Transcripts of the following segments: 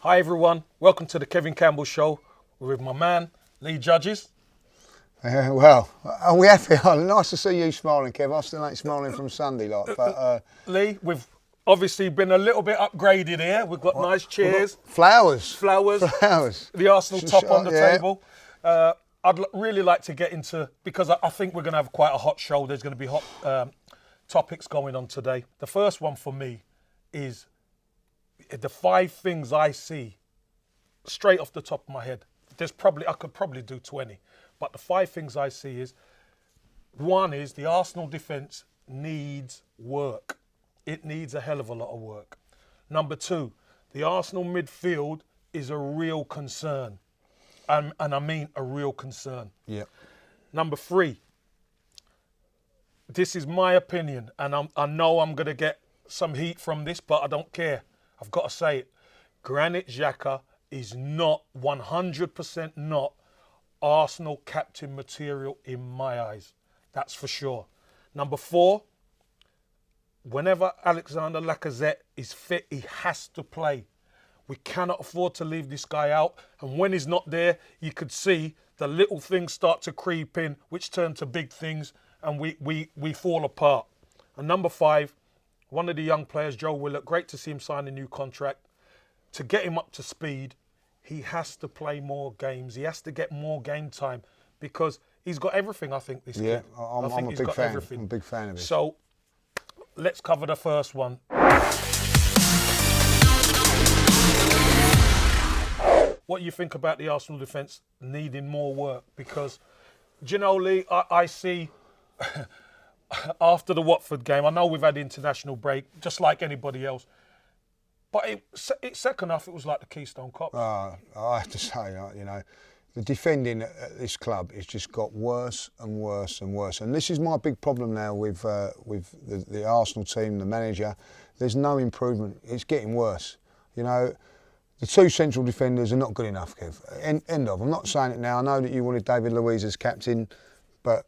Hi everyone, welcome to the Kevin Campbell Show with my man, Lee Judges. We have here. Nice to see you smiling, Kev. I still ain't smiling from Sunday, but Lee, we've obviously been a little bit upgraded here. We've got nice chairs. Flowers. The Arsenal top on the table. I'd really like to get into, because I think we're going to have quite a hot show. There's going to be hot topics going on today. The first one for me is the 5 things I see straight off the top of my head. I could probably do 20, but the 5 things I see is, one is the Arsenal defence needs work. It needs a hell of a lot of work. Number 2, the Arsenal midfield is a real concern. And I mean a real concern. Yeah. Number 3, this is my opinion, and I know I'm going to get some heat from this, but I don't care. I've got to say it. Granit Xhaka is not 100% not Arsenal captain material in my eyes. That's for sure. Number 4, whenever Alexandre Lacazette is fit, he has to play. We cannot afford to leave this guy out. And when he's not there, you could see the little things start to creep in, which turn to big things, and we fall apart. And number 5, one of the young players, Joe Willock, great to see him sign a new contract. To get him up to speed, he has to play more games. He has to get more game time because he's got everything, I think, this kid. I'm a big fan. I'm a big fan of it. So let's cover the first one. What do you think about the Arsenal defence needing more work? Because, do you know, Lee, I see after the Watford game, I know we've had the international break, just like anybody else, but it's second half, it was like the Keystone Cops. I have to say, the defending at this club has just got worse and worse and worse. And this is my big problem now with the Arsenal team, the manager. There's no improvement. It's getting worse. The 2 central defenders are not good enough, Kev. End of. I'm not saying it now. I know that you wanted David Luiz as captain, but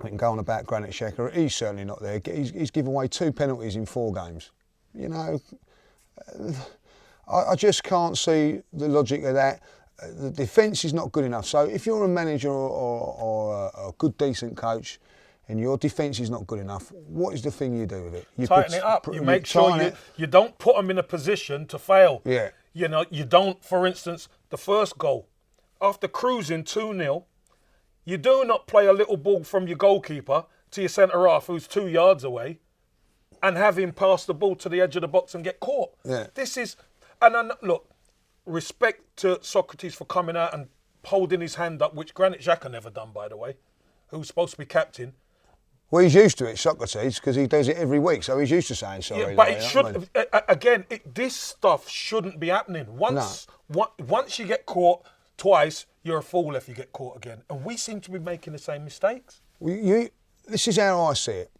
we can go on about Granit Xhaka. He's certainly not there. He's given away 2 penalties in 4 games. I just can't see the logic of that. The defence is not good enough. So if you're a manager or a good, decent coach, and your defence is not good enough, what is the thing you do with it? You tighten it up. You make sure you don't put them in a position to fail. Yeah. You don't, for instance, the first goal, after cruising 2-0, you do not play a little ball from your goalkeeper to your centre-half who's 2 yards away and have him pass the ball to the edge of the box and get caught. Yeah. Look, respect to Socrates for coming out and holding his hand up, which Granit Xhaka never done, by the way, who's supposed to be captain. Well, he's used to it, Socrates, because he does it every week, so he's used to saying sorry. Yeah, but it should. Again, this stuff shouldn't be happening. Once you get caught twice, you're a fool if you get caught again. And we seem to be making the same mistakes. This is how I see it.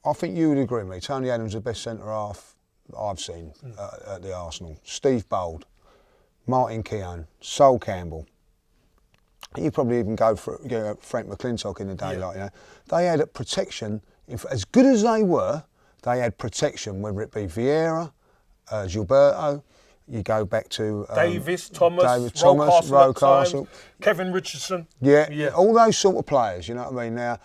I think you would agree with me. Tony Adams is the best centre-half I've seen at the Arsenal. Steve Bold, Martin Keown, Sol Campbell. You probably even go for Frank McClintock in the day, They had protection. As good as they were, they had protection, whether it be Vieira, Gilberto. You go back to Davis, Thomas, Rocastle, Kevin Richardson. Yeah, all those sort of players. You know what I mean? Now,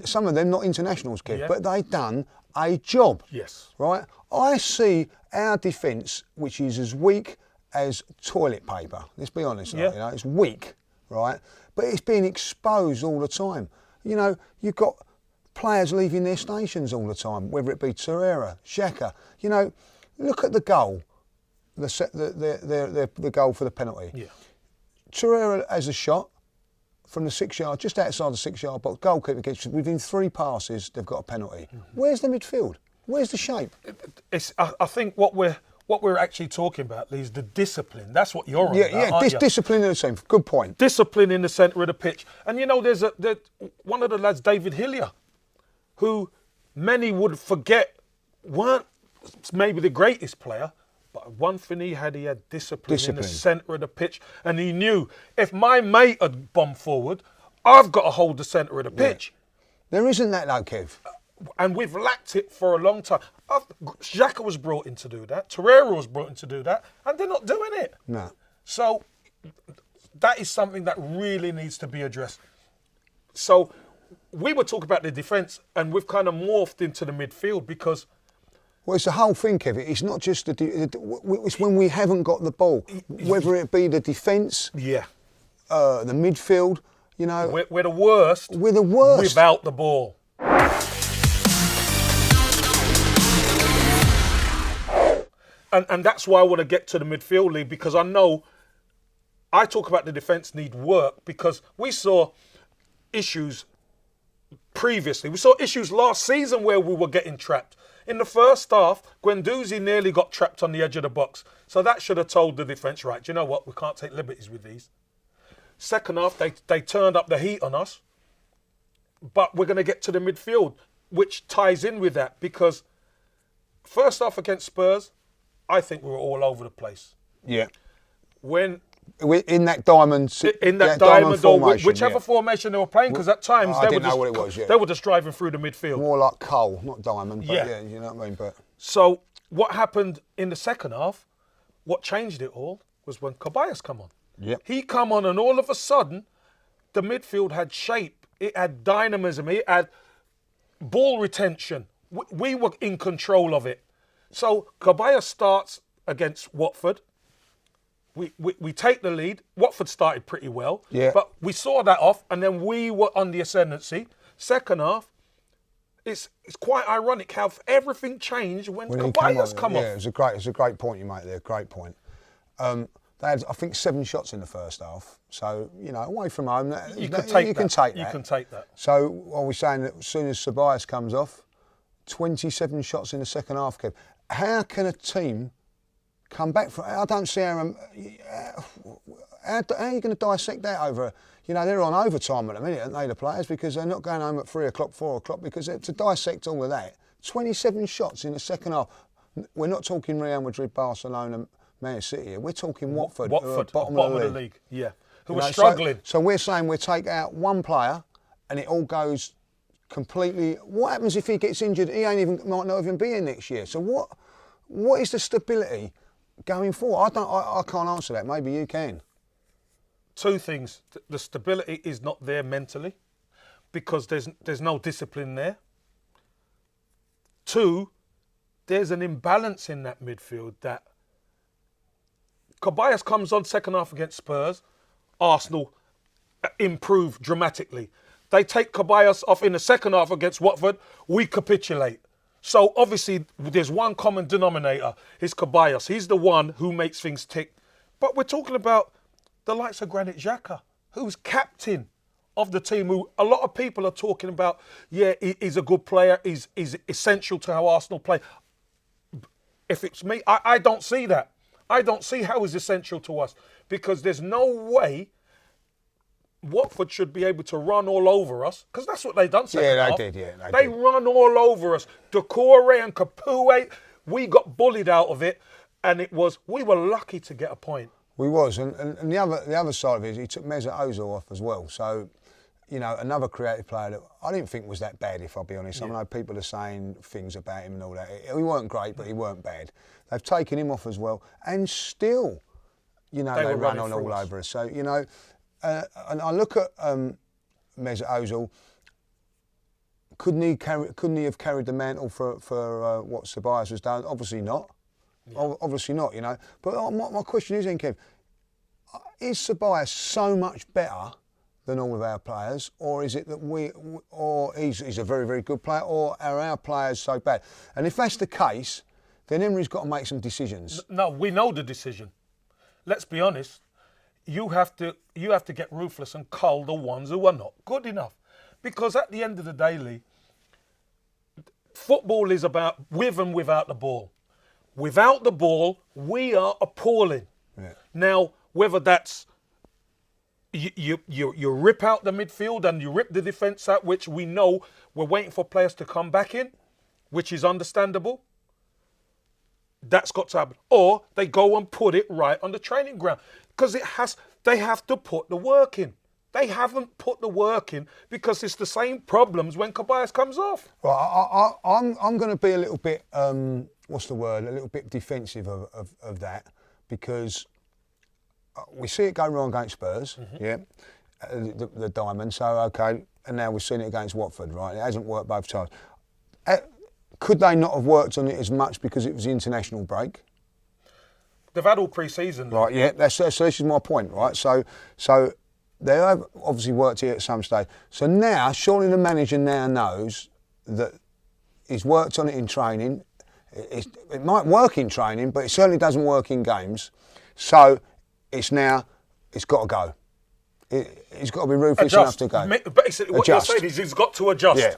some of them not internationals, Kev, but they done a job. Yes. Right. I see our defence, which is as weak as toilet paper. Let's be honest. It's weak, right? But it's being exposed all the time. You've got players leaving their stations all the time, whether it be Torreira, Xhaka. Look at the goal, the goal for the penalty. Yeah. Torreira has a shot from the 6 yard, just outside the 6 yard box. Goalkeeper gets within 3 passes. They've got a penalty. Mm-hmm. Where's the midfield? Where's the shape? I think what we're actually talking about is the discipline. That's what you're on about, discipline in the centre. Good point. Discipline in the centre of the pitch. And there's one of the lads, David Hillier, who many would forget weren't maybe the greatest player, but one thing he had discipline in the centre of the pitch. And he knew, if my mate had bombed forward, I've got to hold the centre of the pitch. There isn't that though, Kev. And we've lacked it for a long time. Xhaka was brought in to do that. Torreira was brought in to do that. And they're not doing it. No. So that is something that really needs to be addressed. So we were talking about the defence, and we've kind of morphed into the midfield because... Well, it's the whole thing, Kevin. It's not just it's when we haven't got the ball, whether it be the defence, yeah, the midfield. You know, we're the worst. We're the worst without the ball. And that's why I want to get to the midfield league, because I know I talk about the defence need work because we saw issues previously. We saw issues last season where we were getting trapped. In the first half, Guendouzi nearly got trapped on the edge of the box. So that should have told the defence, right, do you know what, we can't take liberties with these. Second half, they turned up the heat on us. But we're going to get to the midfield, which ties in with that, because first half against Spurs, I think we were all over the place. Yeah. When... In that diamond formation, whichever formation they were playing, because at times they were just driving through the midfield. More like coal, not diamond, but yeah, you know what I mean. But so what happened in the second half, what changed it all, was when Caballas come on. Yep. He come on, and all of a sudden, the midfield had shape, it had dynamism, it had ball retention. We were in control of it. So Caballas starts against Watford. We take the lead. Watford started pretty well, but we saw that off, and then we were on the ascendancy. Second half, it's quite ironic how everything changed when Caballas come off. Yeah, it's a great point you make there. Great point. They had, I think, 7 shots in the first half. So you know, away from home, you can take that. So are we saying that as soon as Caballas comes off, 27 shots in the second half, Kev? How can a team come back from? I don't see how are you going to dissect that over? You know, they're on overtime at the minute, aren't they, the players, because they're not going home at 3 o'clock, 4 o'clock, because to dissect all of that, 27 shots in the second half. We're not talking Real Madrid, Barcelona, Man City here. We're talking Watford, bottom of the league. Yeah, who were struggling. So we're saying we take out one player, and it all goes completely. What happens if he gets injured? He might not even be here next year. So what is the stability going forward? I can't answer that. Maybe you can. 2 things. The stability is not there mentally because there's no discipline there. 2, there's an imbalance in that midfield that Caballas comes on second half against Spurs. Arsenal improve dramatically. They take Caballas off in the second half against Watford. We capitulate. So obviously there's one common denominator. It's Caballas. He's the one who makes things tick. But we're talking about the likes of Granit Xhaka, who's captain of the team, who a lot of people are talking about, he's a good player, he's essential to how Arsenal play. If it's me, I don't see that. I don't see how he's essential to us, because there's no way Watford should be able to run all over us, because that's what they done second half. They did. They run all over us. Decore and Capoue, we got bullied out of it, and we were lucky to get a point. We was, and the other side of it is he took Mesut Ozil off as well. So, you know, another creative player that I didn't think was that bad, if I'll be honest. I know people are saying things about him and all that. He weren't great, but he weren't bad. They've taken him off as well, and still, you know, they run on all over us. So, you know, and I look at Mesut Ozil. Couldn't he have carried the mantle for what Ceballos has done? Obviously not. Yeah. Obviously not, you know. But my question is then, Kev, is Ceballos so much better than all of our players, or is it that he's a very, very good player, or are our players so bad? And if that's the case, then Emery's got to make some decisions. No, we know the decision. Let's be honest. You have to get ruthless and cull the ones who are not good enough, because at the end of the day, Lee, football is about with and without the ball. Without the ball, we are appalling. Yeah. Now, whether that's you rip out the midfield and you rip the defence out, which we know we're waiting for players to come back in, which is understandable. That's got to happen. Or they go and put it right on the training ground, because they have to put the work in. They haven't put the work in because it's the same problems when Caballas comes off. Right, I'm going to be a little bit, what's the word, a little bit defensive of that, because we see it go wrong against Spurs, yeah, the diamond, so okay, and now we've seen it against Watford, right? It hasn't worked both times. Could they not have worked on it as much because it was the international break? They've had all pre-season. Right, yeah, so this is my point, right? So they have obviously worked here at some stage. So now, surely the manager now knows that he's worked on it in training. It might work in training, but it certainly doesn't work in games. So it's got to go. He's got to be ruthless enough to go. Basically, what you're saying is he's got to adjust. Yeah.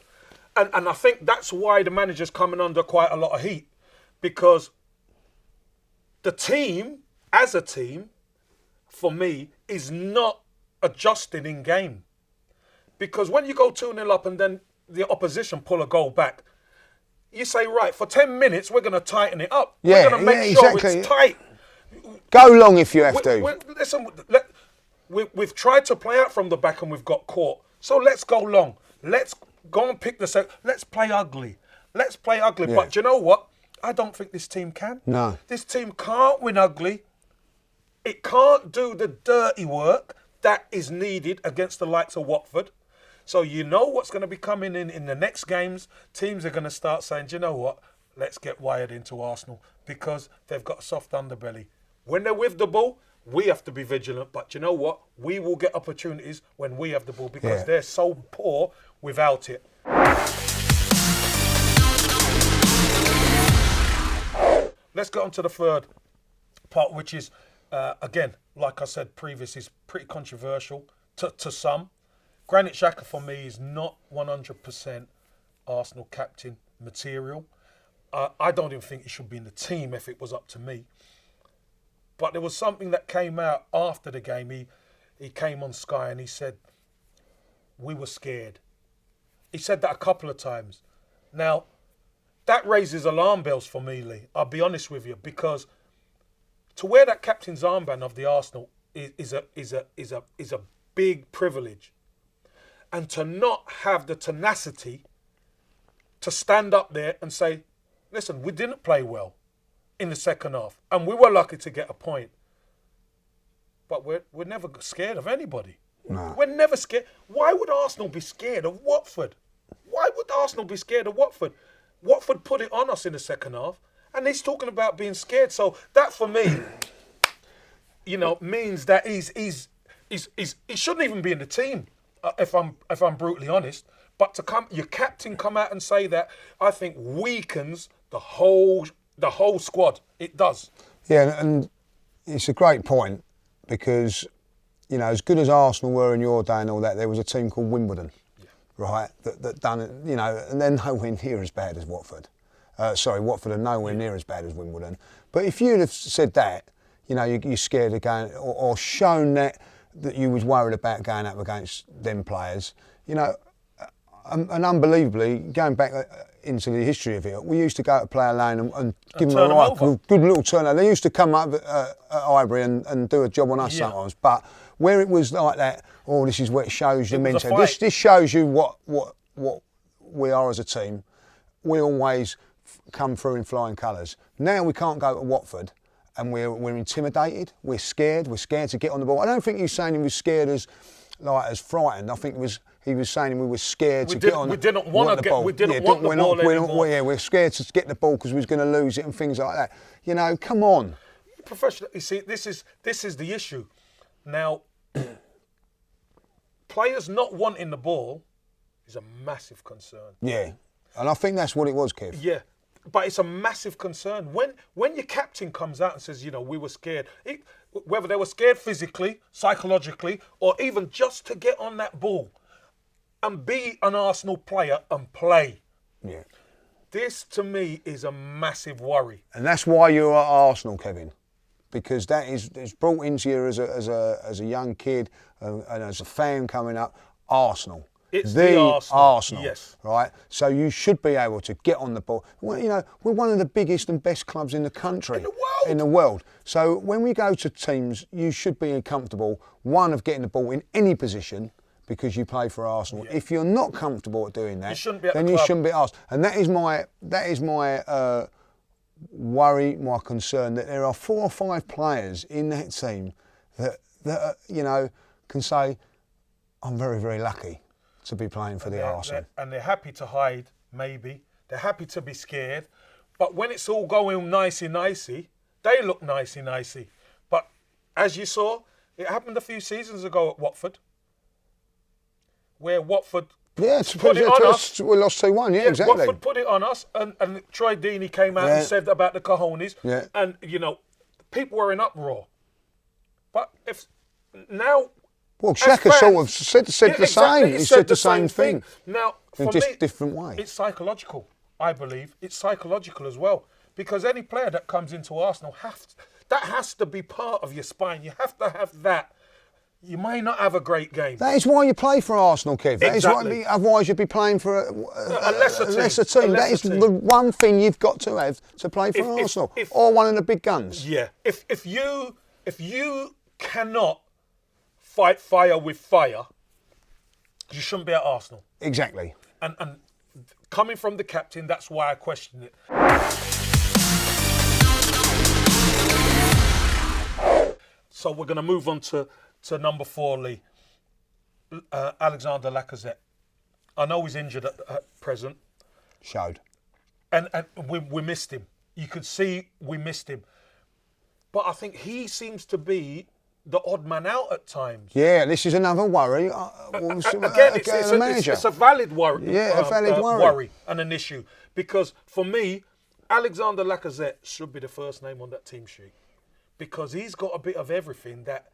And I think that's why the manager's coming under quite a lot of heat, because the team, as a team, for me, is not adjusting in game. Because when you go 2-0 up and then the opposition pull a goal back, you say, right, for 10 minutes, we're going to tighten it up. Yeah, we're going to make sure exactly. it's tight. Go long if you have to. Listen, we've tried to play out from the back and we've got caught. So let's go long. Let's go and pick the set. Let's play ugly. Let's play ugly. Yeah. But you know what? I don't think this team can. No. This team can't win ugly. It can't do the dirty work that is needed against the likes of Watford. So you know what's going to be coming in the next games. Teams are going to start saying, do you know what? Let's get wired into Arsenal, because they've got a soft underbelly. When they're with the ball, we have to be vigilant. But you know what? We will get opportunities when we have the ball, because they're so poor without it. Let's get on to the third part, which is, again, like I said previously, is pretty controversial to some. Granit Xhaka, for me, is not 100% Arsenal captain material. I don't even think he should be in the team if it was up to me. But there was something that came out after the game. He came on Sky and he said, we were scared. He said that a couple of times. Now, that raises alarm bells for me, Lee. I'll be honest with you, because to wear that captain's armband of the Arsenal is a big privilege. And to not have the tenacity to stand up there and say, listen, we didn't play well in the second half, and we were lucky to get a point. But we're never scared of anybody. No. We're never scared. Why would Arsenal be scared of Watford? Why would Arsenal be scared of Watford? Watford put it on us in the second half, and he's talking about being scared. So that, for me, means that he shouldn't even be in the team. If I'm brutally honest, but your captain come out and say that, I think weakens the whole squad. It does. Yeah, and it's a great point, because as good as Arsenal were in your day and all that, there was a team called Wimbledon, right? That done it, and they're nowhere near as bad as Watford. Watford are nowhere near as bad as Wimbledon. But if you'd have said that, you're scared of going, or shown that you was worried about going up against them players, and unbelievably, going back into the history of it, we used to go to Player Lane and give them a good little turnover. They used to come up at Highbury and do a job on us sometimes, but where it was like that, this is what it shows you mentality. This shows you what we are as a team. We always come through in flying colours. Now we can't go to Watford, and we're intimidated. We're scared. We're scared to get on the ball. I don't think he was saying he was scared as frightened. I think he was saying we were scared to get on the ball. We didn't want the ball anymore. We're scared to get the ball because we was going to lose it and things like that. Come on. Professional. You see, this is the issue. Now, players not wanting the ball is a massive concern. Yeah, and I think that's what it was, Kev. Yeah. But it's a massive concern. When your captain comes out and says, we were scared, whether they were scared physically, psychologically, or even just to get on that ball and be an Arsenal player and play. Yeah. This, to me, is a massive worry. And that's why you're at Arsenal, Kevin, because it's brought into you as a young kid and as a fan coming up, Arsenal. It's the Arsenal. Yes. Right? So you should be able to get on the ball. Well, you know, we're one of the biggest and best clubs in the country. In the world. So when we go to teams, you should be comfortable, one, of getting the ball in any position because you play for Arsenal. Yeah. If you're not comfortable at doing that, then you shouldn't be asked. And that is my worry, my concern, that there are 4 or 5 players in that team that you know, can say, I'm very, very lucky to be playing for the Arsenal. And they're happy to hide, maybe. They're happy to be scared. But when it's all going nicey, they look nicey. But as you saw, it happened a few seasons ago at Watford, where Watford put it on us. We lost 2-1, yeah, exactly. Watford put it on us, and Troy Deeney came out and said about the cojones. Yeah. And, you know, people were in uproar. But if now... Well, Xhaka sort of said the same. He said the same thing. Now, for in me, different way. It's psychological, I believe. It's psychological as well. Because any player that comes into Arsenal, that has to be part of your spine. You have to have that. You may not have a great game. That is why you play for Arsenal, Kev. That Exactly. is why, otherwise you'd be playing for a lesser team. That is team. the one thing you've got to have to play for Arsenal, or one of the big guns. Yeah. If you cannot fight fire with fire, you shouldn't be at Arsenal. Exactly. And coming from the captain, that's why I question it. So we're going to move on to number 4, Lee. Alexandre Lacazette. I know he's injured at present. Showed. And we missed him. You could see we missed him. But I think he seems to be the odd man out at times. Yeah, this is another worry. Again, it's a valid worry. Yeah, a valid worry. And an issue. Because for me, Alexandre Lacazette should be the first name on that team sheet. Because he's got a bit of everything that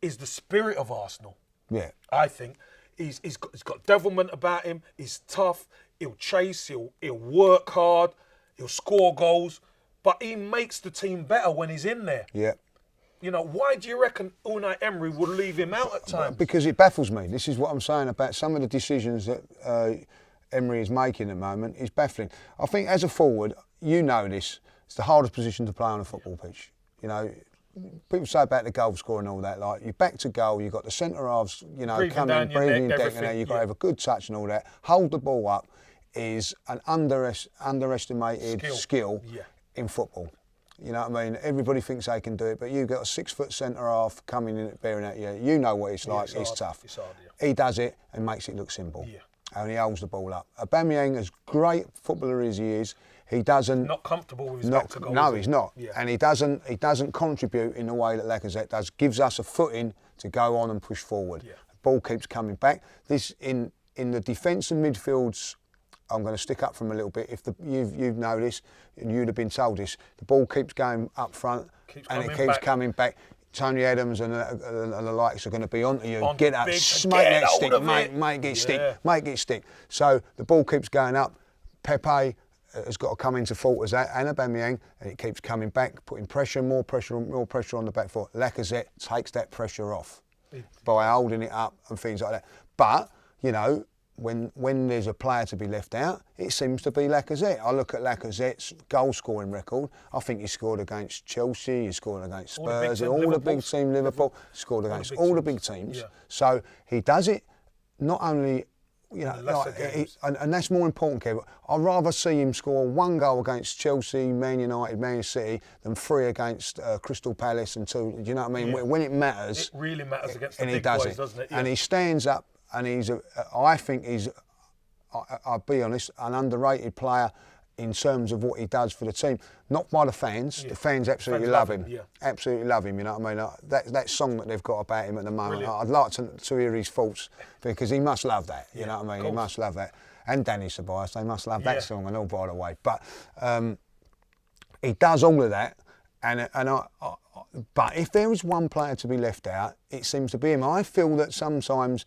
is the spirit of Arsenal. Yeah. I think. He's got devilment about him. He's tough. He'll chase. He'll work hard. He'll score goals. But he makes the team better when he's in there. Yeah. You know, why do you reckon Unai Emery would leave him out at times? Because it baffles me. This is what I'm saying about some of the decisions that Emery is making at the moment. Is baffling. I think as a forward, you know this, it's the hardest position to play on a football pitch. You know, people say about the goal scoring and all that, like you're back to goal, you've got the centre halves, you know, coming, breathing deck, and you've got to have a good touch and all that. Hold the ball up is an underestimated skill in football. You know what I mean? Everybody thinks they can do it, but you've got a 6-foot centre half coming in, bearing at you. You know what it's like. It's tough. It's hard, He does it and makes it look simple. Yeah. And he holds the ball up. Aubameyang, as great footballer as he is, he doesn't. Not comfortable with his back to goal. No, he's not. Yeah. And he doesn't contribute in the way that Lacazette does. Gives us a footing to go on and push forward. Yeah. The ball keeps coming back. This in the defence and midfields. I'm going to stick up from a little bit. If you've noticed, and you'd have been told this, the ball keeps going up front and it keeps coming back. Tony Adams and the likes are going to be onto you. Get up, make that stick, make it stick, make it stick. So the ball keeps going up. Pepe has got to come into fault as that, and Aubameyang, and it keeps coming back, putting more pressure on the back foot. Lacazette takes that pressure off by holding it up and things like that. But you know, when there's a player to be left out, it seems to be Lacazette. I look at Lacazette's goal scoring record. I think he scored against Chelsea, he scored against Spurs, all the big team, Liverpool, scored against all the big teams. Yeah. So he does it not only, you know, and that's more important, Kev. I'd rather see him score 1 goal against Chelsea, Man United, Man City than 3 against Crystal Palace and 2. Do you know what I mean? Yeah. When it matters, it really matters against the big boys, doesn't it? Yeah. And he stands up. And I think he's, I'll be honest, an underrated player in terms of what he does for the team. Not by the fans. Yeah. The fans absolutely love him. Yeah. Absolutely love him, you know what I mean? That song that they've got about him at the moment, brilliant. I'd like to hear his thoughts, because he must love that, you know what I mean? He must love that. And Danny Ceballos, they must love that song and all, by the way. But he does all of that. But if there is one player to be left out, it seems to be him. I feel that sometimes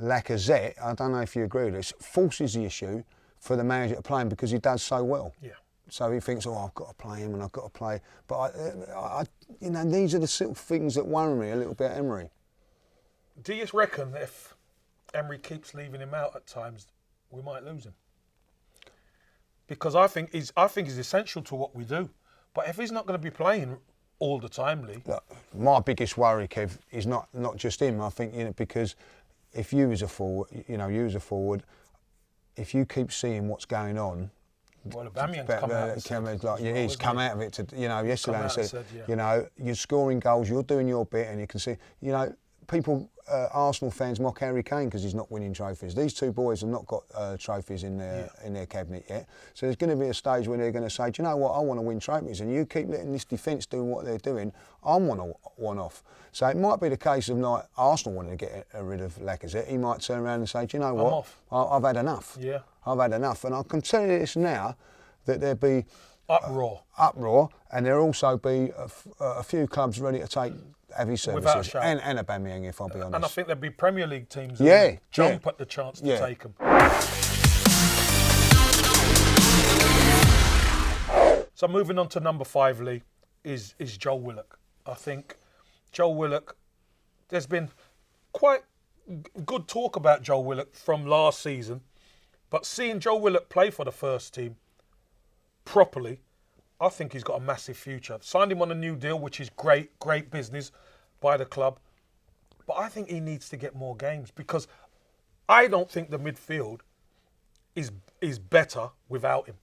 Lacazette, I don't know if you agree with this, forces the issue for the manager to play him because he does so well. Yeah. So he thinks, oh, I've got to play him and I've got to play. But you know, these are the sort of things that worry me a little bit, Emery. Do you reckon if Emery keeps leaving him out at times, we might lose him. Because I think he's essential to what we do. But if he's not going to be playing all the time, Lee. Look, my biggest worry, Kev, is not just him. I think, because if you as a forward, if you keep seeing what's going on. Well, Aubameyang's come out. He's come out of it yesterday and said, you're scoring goals, you're doing your bit, and you can see, people, Arsenal fans mock Harry Kane because he's not winning trophies. These two boys have not got trophies in their cabinet yet. So there's going to be a stage where they're going to say, do you know what, I want to win trophies, and you keep letting this defence doing what they're doing, I'm one off. So it might be the case of like Arsenal wanting to get rid of Lacazette. He might turn around and say, do you know what, I've had enough. Yeah. I've had enough. And I can tell you this now, that there'll be uproar, and there'll also be a few clubs ready to take heavy services. Without a shout. And Aubameyang, if I'll be honest. And I think there'll be Premier League teams that jump at the chance to take him. So moving on to number 5, Lee, is Joe Willock. I think Joe Willock, there's been quite good talk about Joe Willock from last season, but seeing Joe Willock play for the first team properly, I think he's got a massive future. Signed him on a new deal, which is great business by the club. But I think he needs to get more games because I don't think the midfield is better without him.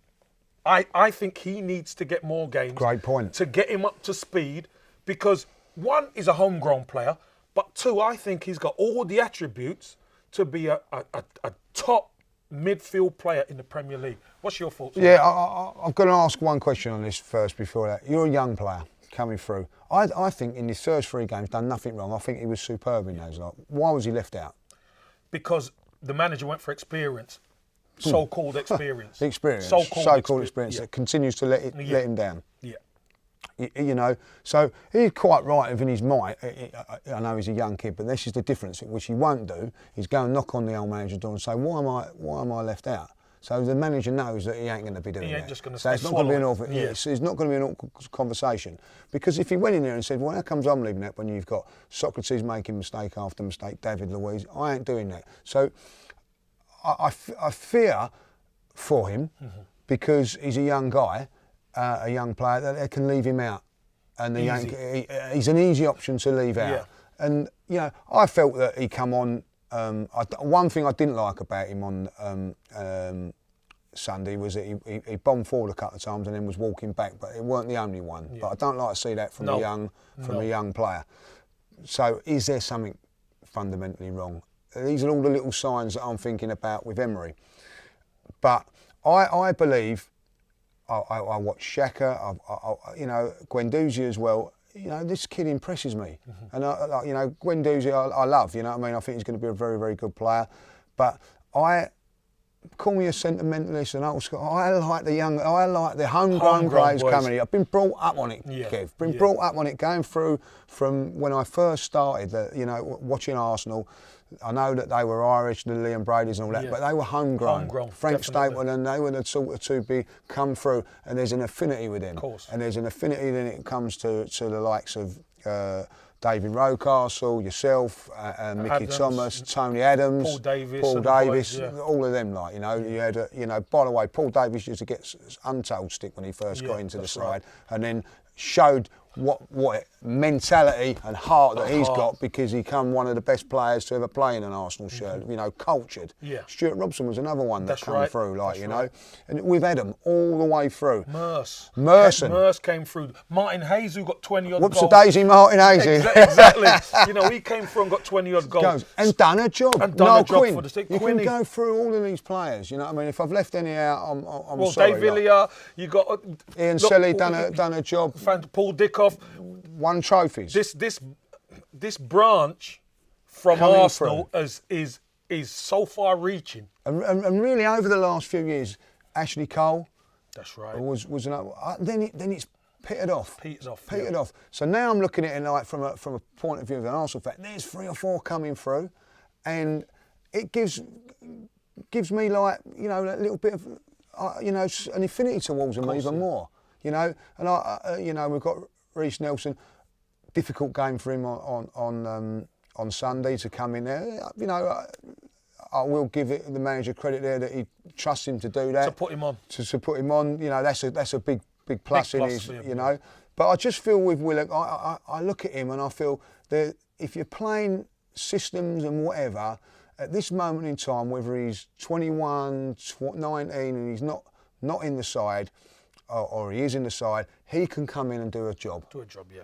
I think he needs to get more games. Great point. To get him up to speed because one, he's a homegrown player, but two, I think he's got all the attributes to be a top midfield player in the Premier League. What's your thoughts? Yeah, I'm going to ask one question on this first before that. You're a young player coming through. I think in his first 3 games, done nothing wrong. I think he was superb in those. Why was he left out? Because the manager went for experience. So-called experience. Experience. So-called experience that continues to let him down. Yeah. So he's quite right within his mind. I know he's a young kid, but this is the difference. Which he won't do. He's go and knock on the old manager's door and say, "Why am I left out?" So the manager knows that he ain't going to be doing that. He ain't just going to so it's not going to be an awkward. It's not going to be an awkward conversation because if he went in there and said, "Well, how comes I'm leaving that when you've got Socrates making mistake after mistake, David Luiz, I ain't doing that." So I fear for him because he's a young guy. A young player that they can leave him out, and he's an easy option to leave out. Yeah. And I felt that he come on. One thing I didn't like about him on Sunday was that he bombed forward a couple of times and then was walking back, but it weren't the only one. Yeah. But I don't like to see that from a young player. So is there something fundamentally wrong? These are all the little signs that I'm thinking about with Emery. But I believe. I watch Xhaka, Guendouzi as well. This kid impresses me. And, Guendouzi I love, I think he's going to be a very, very good player. But call me a sentimentalist and old school. I like the homegrown players coming here. I've been brought up on it, Kev. Brought up on it, going through from when I first started, watching Arsenal. I know that they were Irish, the Liam Brady's and all that, but they were homegrown. Frank Stapleton, and they were the sort of to come through, and there's an affinity with them. Of course. And there's an affinity when it comes to the likes of David Rocastle, yourself, Mickey Thomas, Tony Adams, Paul Davis, boys, all of them. You had, by the way, Paul Davis used to get untold stick when he first got into the side, and then showed what mentality and heart that he's got because he come one of the best players to ever play in an Arsenal shirt. Cultured. Yeah. Stuart Robson was another one that came through, right. And we've had them all the way through. Merson came through. Martin Hayes, who got 20 odd goals. Whoops-a-daisy, Martin Hayes. Exactly. He came through and got 20 odd goals. And done a job. And done a job for the stick. You can go through all of these players. If I've left any out, I'm Well, sorry. Dave Villiers, you got Ian Selly done a job. Paul Dickoff. Won trophies. This branch from coming Arsenal is so far reaching. And really over the last few years, Ashley Cole. That's right. Was another. Then it's petered off. Petered off. So now I'm looking at it from a point of view of an Arsenal fan. There's 3 or 4 coming through, and it gives me a little bit of an affinity towards them even more. And we've got Reece Nelson. Difficult game for him on Sunday to come in there. I will give the manager credit there that he trusts him to do that. To put him on. To put him on, that's a big plus in his, for him, But I just feel with Willock, I look at him and I feel that if you're playing systems and whatever, at this moment in time, whether he's 21, 19 and he's not in the side, or he is in the side, he can come in and do a job. Do a job, yeah.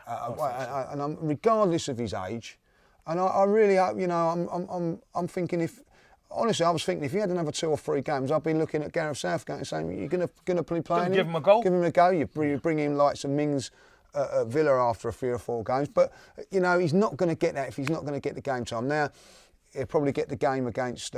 And regardless of his age, and I really hope, I'm thinking honestly, I was thinking if he had another 2 or 3 games, I'd be looking at Gareth Southgate and saying, you're going to be playing him? Give him a go. Give him a go. You bring in like some Mings at Villa after 3 or 4 games. But, he's not going to get that if he's not going to get the game time. Now, he'll probably get the game against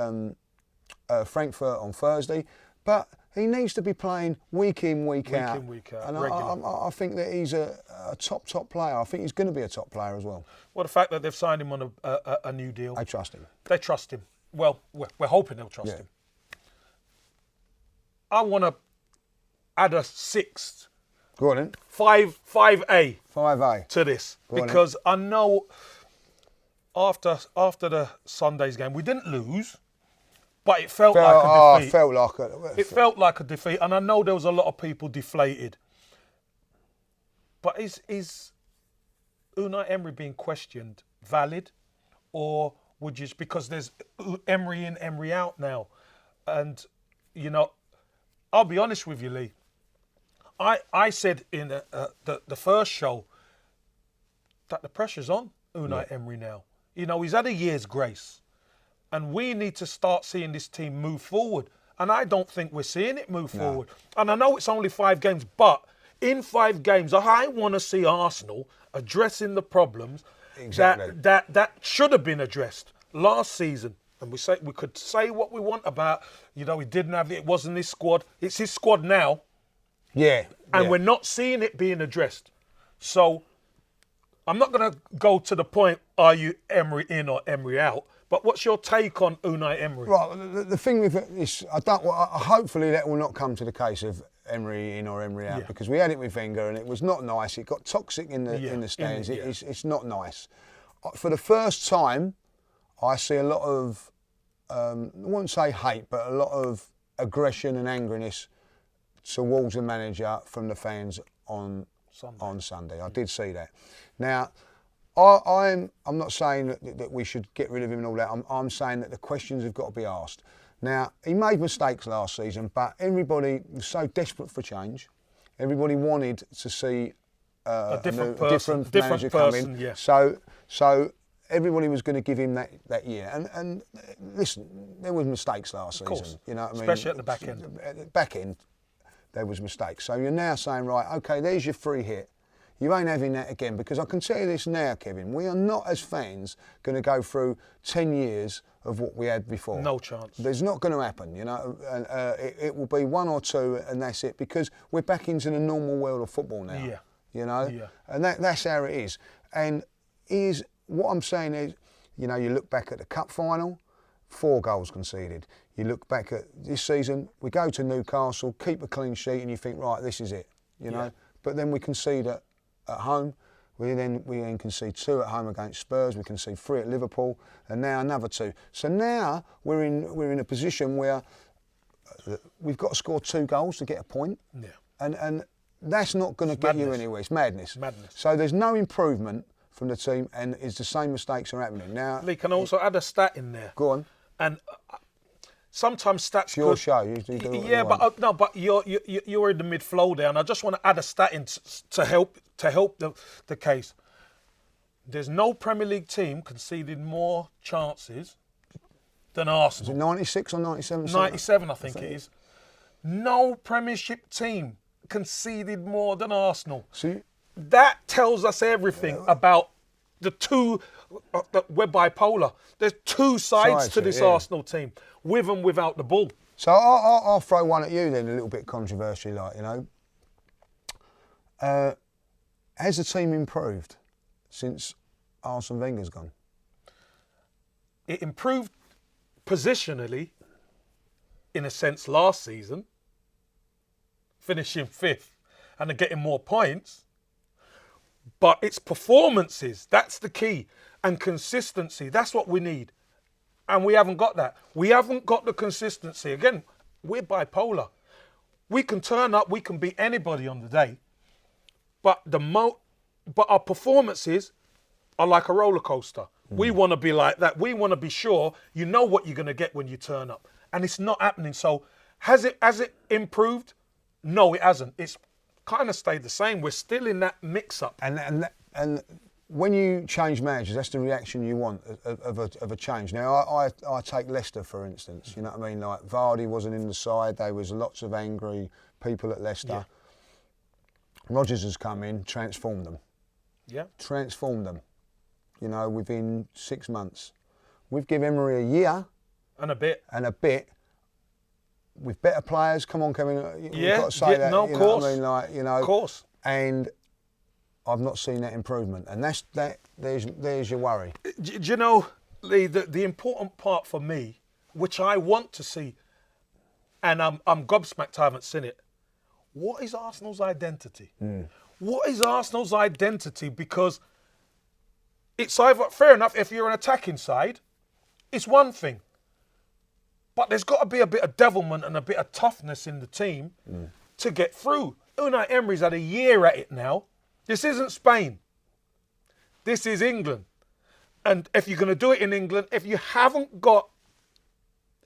Frankfurt on Thursday. But he needs to be playing week in, week out. And I think that he's a top player. I think he's going to be a top player as well. Well, the fact that they've signed him on a new deal. They trust him. They trust him. Well, we're hoping they'll trust him. I want to add a 6th. Go on then. 5A. 5A. To this. Because I know after the Sunday's game, we didn't lose, but it felt like a defeat. It felt like a defeat, and I know there was a lot of people deflated. But is Unai Emery being questioned valid, or would you, because there's Emery in, Emery out now, and I'll be honest with you, Lee. I said in the first show that the pressure's on Unai Emery now. He's had a year's grace, and we need to start seeing this team move forward. And I don't think we're seeing it move forward. And I know it's only 5 games, but in 5 games, I want to see Arsenal addressing the problems that should have been addressed last season. And we could say what we want about, he didn't have it, it wasn't his squad. It's his squad now. Yeah. And we're not seeing it being addressed. So I'm not going to go to the point, are you Emery in or Emery out? But what's your take on Unai Emery? Right, the thing with this, hopefully that will not come to the case of Emery in or Emery out, because we had it with Wenger and it was not nice. It got toxic in the stands. It's not nice. For the first time, I see a lot of, I won't say hate, but a lot of aggression and angriness towards the manager from the fans on Sunday. I did see that. Now, I'm not saying that we should get rid of him and all that. I'm saying that the questions have got to be asked. Now, he made mistakes last season, but everybody was so desperate for change. Everybody wanted to see a different manager come in. Yeah. So everybody was going to give him that year. And listen, there was mistakes last season. You know what I mean? Especially at the back end. At the back end, there was mistakes. So you're now saying, right, okay, there's your free hit. You ain't having that again, because I can tell you this now, Kevin, we are not, as fans, going to go through 10 years of what we had before. No chance. There's not going to happen, and it will be 1 or 2 and that's it, because we're back into the normal world of football now. Yeah. And that's how it is. And what I'm saying is, you look back at the cup final, 4 goals conceded. You look back at this season, we go to Newcastle, keep a clean sheet, and you think, right, this is it, you know. But then we concede at home. We then concede 2 at home against Spurs. We concede 3 at Liverpool, and now another 2. So now we're in a position where we've got to score 2 goals to get a point. Yeah. And that's not going to get you anywhere. It's madness. So there's no improvement from the team, and it's the same mistakes are happening now. Lee, can I also add a stat in there? Go on. And sometimes stats. It's your show. You do what you want. But you're in the mid-flow there, and I just want to add a stat in to help the case. There's no Premier League team conceded more chances than Arsenal. Is it 96 or 97? 97, I think it is. No Premiership team conceded more than Arsenal. See, that tells us everything about the two. We're bipolar. There's 2 sides to this Arsenal team, with and without the ball. So I'll throw one at you then, a little bit controversially, has the team improved since Arsene Wenger's gone? It improved positionally, in a sense, last season, finishing 5th and getting more points. But it's performances, that's the key. And consistency, that's what we need. And we haven't got that. We haven't got the consistency. Again, we're bipolar. We can turn up, we can beat anybody on the day, but our performances are like a roller coaster. We want to be like that. We want to be sure you know what you're going to get when you turn up. And it's not happening. So has it improved? No, it hasn't. It's kind of stayed the same. We're still in that mix-up. And when you change managers, that's the reaction you want of a change. Now, I take Leicester, for instance. You know what I mean? Like, Vardy wasn't in the side. There was lots of angry people at Leicester. Yeah. Rodgers has come in, transformed them. Yeah. Transformed them. You know, within 6 months. We've given Emery a year. And a bit. With better players. Come on, Kevin. You've got to say that. No, of course. What I mean? Like, you know. Of course. And I've not seen that improvement. And there's your worry. Do you know, Lee, the important part for me, which I want to see, and I'm gobsmacked I haven't seen it, what is Arsenal's identity? What is Arsenal's identity? Because it's either, fair enough, if you're an attacking side, it's one thing. But there's got to be a bit of devilment and a bit of toughness in the team to get through. Unai Emery's had a year at it now. This isn't Spain. This is England. And if you're going to do it in England, if you haven't got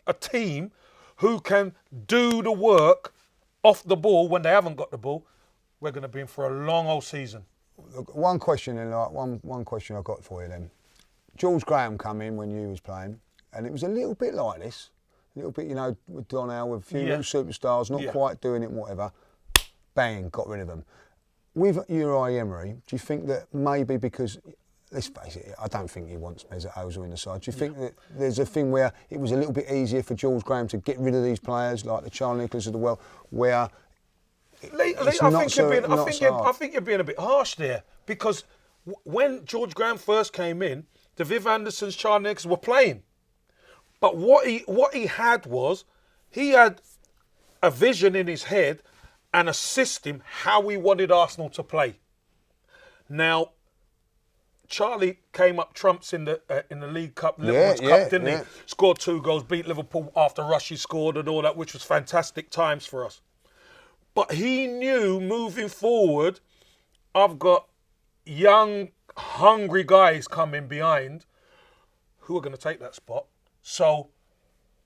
a team who can do the work off the ball when they haven't got the ball, we're going to be in for a long old season. Look, one question I've got for you then. George Graham come in when you was playing, and it was a little bit like this. A little bit, you know, with Donnell, with a few new superstars, not quite doing it, whatever. Bang, got rid of them. With Unai Emery, do you think that maybe because, let's face it, I don't think he wants Mesut Ozil in the side. Do you think that there's a thing where it was a little bit easier for George Graham to get rid of these players, like the Charlie Nicholas of the world, where I think you're being a bit harsh there, because when George Graham first came in, the Viv Andersons, Charlie Nicholas were playing. But what he had was, he had a vision in his head and a system how he wanted Arsenal to play. Now, Charlie came up trumps in the League Cup, Liverpool's Cup, didn't he? Scored 2 goals, beat Liverpool after Rushy scored and all that, which was fantastic times for us. But he knew moving forward, I've got young, hungry guys coming behind who are going to take that spot. So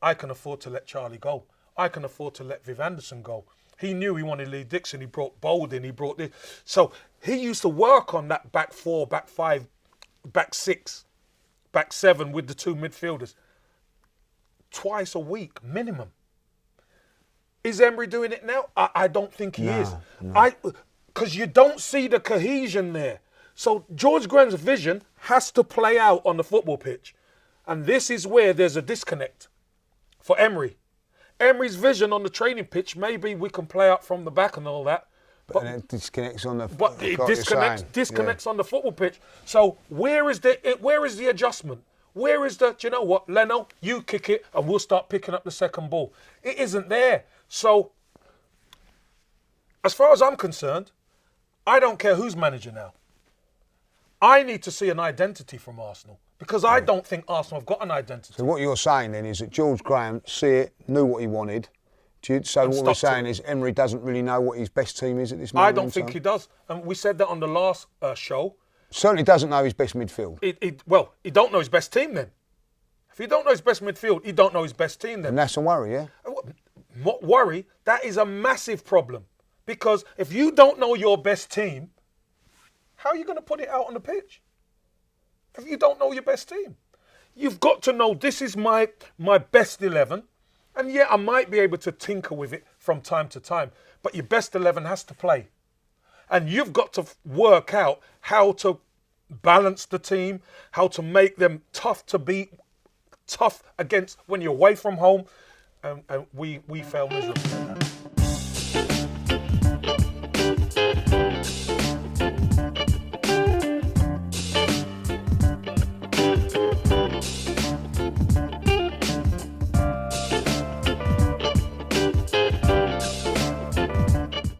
I can afford to let Charlie go. I can afford to let Viv Anderson go. He knew he wanted Lee Dixon. He brought Bold in. He brought this. So he used to work on that back 4, back 5, back 6, back 7 with the 2 midfielders twice a week minimum. Is Emery doing it now? I don't think he is. No. Because you don't see the cohesion there. So George Graham's vision has to play out on the football pitch. And this is where there's a disconnect for Emery. Emery's vision on the training pitch, maybe we can play out from the back and all that. But it disconnects on the. But it disconnects on the football pitch. So where is the adjustment? Where is the? Do you know what, Leno? You kick it, and we'll start picking up the second ball. It isn't there. So, as far as I'm concerned, I don't care who's manager now. I need to see an identity from Arsenal, because I don't think Arsenal have got an identity. So what you're saying then is that George Graham knew what he wanted. So what we're saying is Emery doesn't really know what his best team is at this moment. I don't think he does. And we said that on the last show. Certainly doesn't know his best midfield. He don't know his best team then. If he don't know his best midfield, he don't know his best team then. And that's a worry, yeah? What worry? That is a massive problem. Because if you don't know your best team, how are you going to put it out on the pitch? If you don't know your best team. You've got to know, this is my best 11. And yeah, I might be able to tinker with it from time to time. But your best 11 has to play. And you've got to work out how to balance the team, how to make them tough to beat, tough against when you're away from home. And we fail miserably.